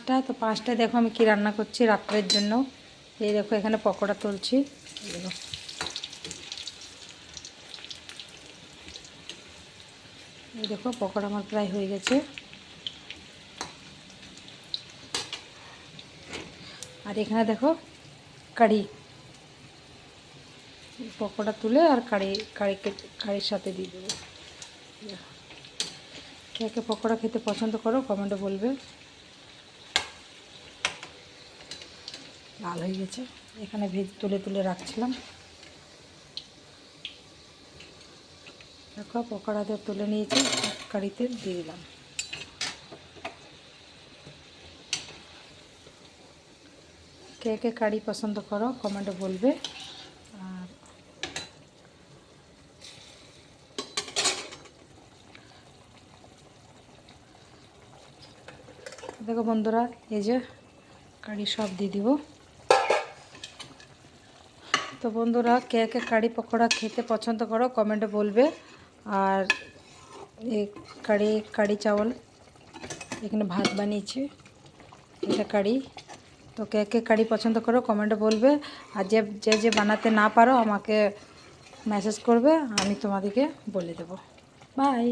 5টা। তো 5টায় দেখো আমি কি রান্না করছি রাত্রের জন্য। এই দেখো এখানে পকোড়া তুলছি। এই দেখো পকোড়া আমার প্রায় হয়ে গেছে। আর এখানে দেখো কারি, পকোড়া তুলে আর কারির সাথে দিয়ে দেবো। কে কে পকোড়া খেতে পছন্দ করো কমেন্টে বলবে। লাল হয়ে গেছে, এখানে তুলে তুলে রাখছিলাম। দেখো পকোড়াতে তুলে নিয়েছি, কারিতে দিয়ে দিলাম। কে কে কারি পছন্দ করো কমেন্টে বলবে। আর দেখো বন্ধুরা, এই যে কারি সব দিয়ে দিব। তো বন্ধুরা, কে কে কারি পকোড়া খেতে পছন্দ করো কমেন্টে বলবে। আর এই কারি চাवल, এখানে ভাত বানিয়েছি, এটা কারি। তো কে কে কারি পছন্দ করো কমেন্টে বলবে। আর যে যে বানাতে না পারো আমাকে মেসেজ করবে, আমি তোমাদেরকে বলে দেবো। বাই।